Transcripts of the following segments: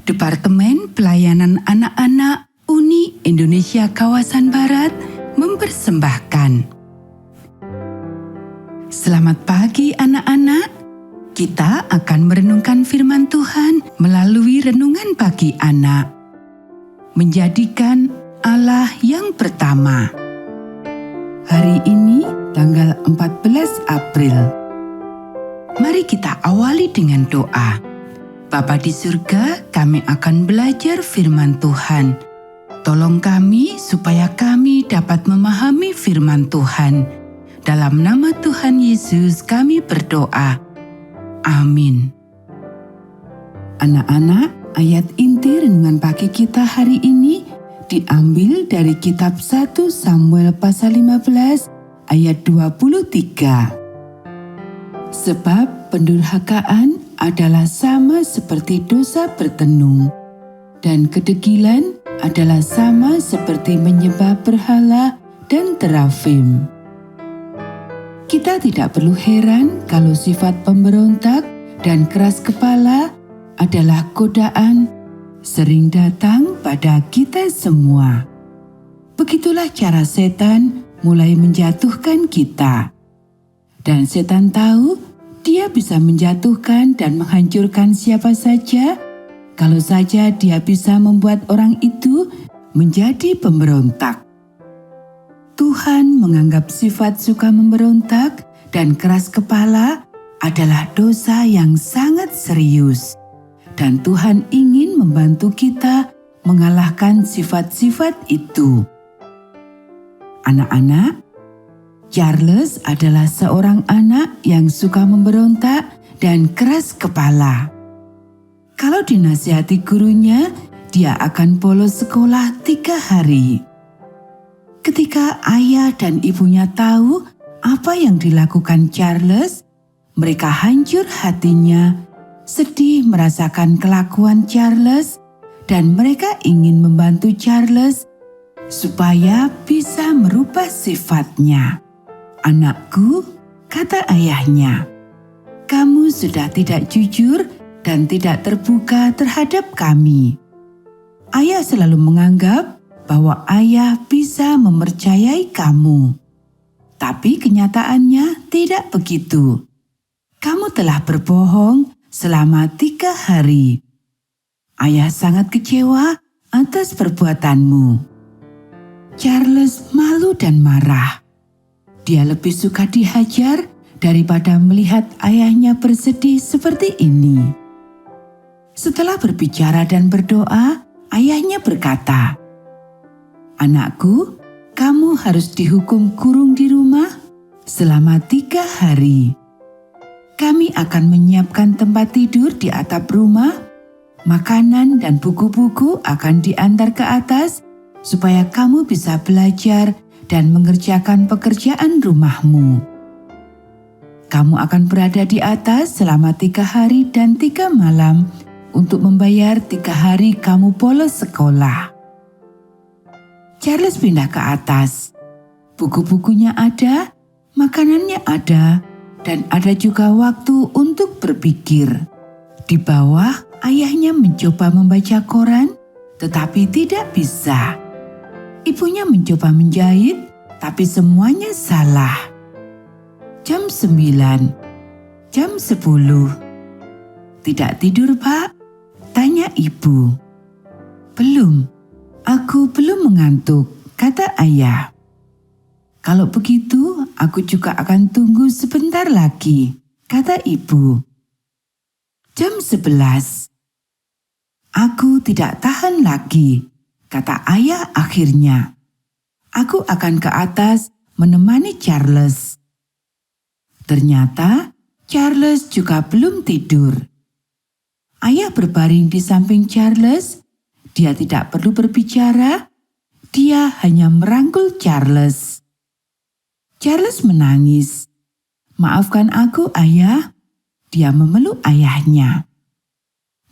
Departemen Pelayanan Anak-anak Uni Indonesia Kawasan Barat mempersembahkan. Selamat pagi anak-anak. Kita akan merenungkan firman Tuhan melalui renungan pagi anak. Menjadikan Allah yang pertama. Hari ini tanggal 14 April. Mari kita awali dengan doa. Bapa di surga, kami akan belajar firman Tuhan. Tolong kami supaya kami dapat memahami firman Tuhan. Dalam nama Tuhan Yesus kami berdoa. Amin. Anak-anak, ayat inti renungan pagi kita hari ini diambil dari kitab 1 Samuel pasal 15 ayat 23. Sebab pendurhakaan adalah sama seperti dosa bertenung, dan kedegilan adalah sama seperti menyembah berhala dan terafim. Kita tidak perlu heran kalau sifat pemberontak dan keras kepala adalah godaan sering datang pada kita semua. Begitulah cara setan mulai menjatuhkan kita. Dan setan tahu dia bisa menjatuhkan dan menghancurkan siapa saja kalau saja dia bisa membuat orang itu menjadi pemberontak. Tuhan menganggap sifat suka memberontak dan keras kepala adalah dosa yang sangat serius. Dan Tuhan ingin membantu kita mengalahkan sifat-sifat itu. Anak-anak, Charles adalah seorang anak yang suka memberontak dan keras kepala. Kalau dinasihati gurunya, dia akan bolos sekolah 3 hari. Ketika ayah dan ibunya tahu apa yang dilakukan Charles, mereka hancur hatinya, sedih merasakan kelakuan Charles, dan mereka ingin membantu Charles supaya bisa merubah sifatnya. "Anakku," kata ayahnya, "kamu sudah tidak jujur dan tidak terbuka terhadap kami." Ayah selalu menganggap bahwa ayah bisa mempercayai kamu. Tapi kenyataannya tidak begitu. Kamu telah berbohong selama 3 hari. Ayah sangat kecewa atas perbuatanmu. Charles malu dan marah. Dia lebih suka dihajar daripada melihat ayahnya bersedih seperti ini. Setelah berbicara dan berdoa, ayahnya berkata, "Anakku, kamu harus dihukum kurung di rumah selama 3 hari. Kami akan menyiapkan tempat tidur di atap rumah, makanan dan buku-buku akan diantar ke atas supaya kamu bisa belajar dan mengerjakan pekerjaan rumahmu. Kamu akan berada di atas selama 3 hari dan 3 malam untuk membayar 3 hari kamu bolos sekolah." Charles pindah ke atas. Buku-bukunya ada, makanannya ada, dan ada juga waktu untuk berpikir. Di bawah, ayahnya mencoba membaca koran, tetapi tidak bisa. Ibunya mencoba menjahit, tapi semuanya salah. Jam 9, jam 10. "Tidak tidur, Pak?" tanya ibu. "Belum, aku belum mengantuk," kata ayah. "Kalau begitu, aku juga akan tunggu sebentar lagi," kata ibu. Jam 11. "Aku tidak tahan lagi," kata ayah akhirnya. "Aku akan ke atas menemani Charles." Ternyata Charles juga belum tidur. Ayah berbaring di samping Charles. Dia tidak perlu berbicara. Dia hanya merangkul Charles. Charles menangis. "Maafkan aku, ayah." Dia memeluk ayahnya.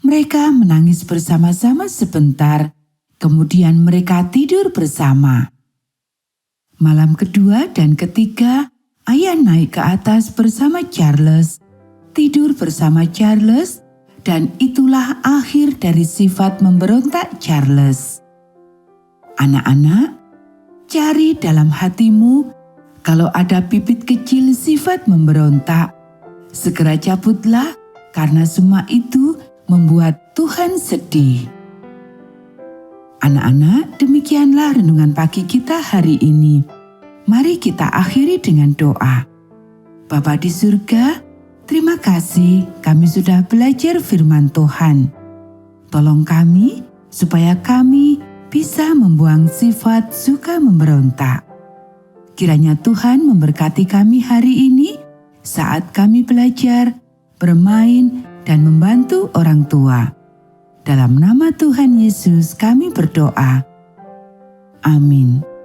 Mereka menangis bersama-sama sebentar. Kemudian mereka tidur bersama. Malam kedua dan ketiga, ayah naik ke atas bersama Charles, tidur bersama Charles, Dan itulah akhir dari sifat memberontak Charles. Anak-anak, cari dalam hatimu kalau ada bibit kecil sifat memberontak. Segera cabutlah, karena semua itu membuat Tuhan sedih. Anak-anak, demikianlah renungan pagi kita hari ini. Mari kita akhiri dengan doa. Bapa di surga, terima kasih kami sudah belajar firman Tuhan. Tolong kami supaya kami bisa membuang sifat suka memberontak. Kiranya Tuhan memberkati kami hari ini saat kami belajar, bermain, dan membantu orang tua. Dalam nama Tuhan Yesus kami berdoa. Amin.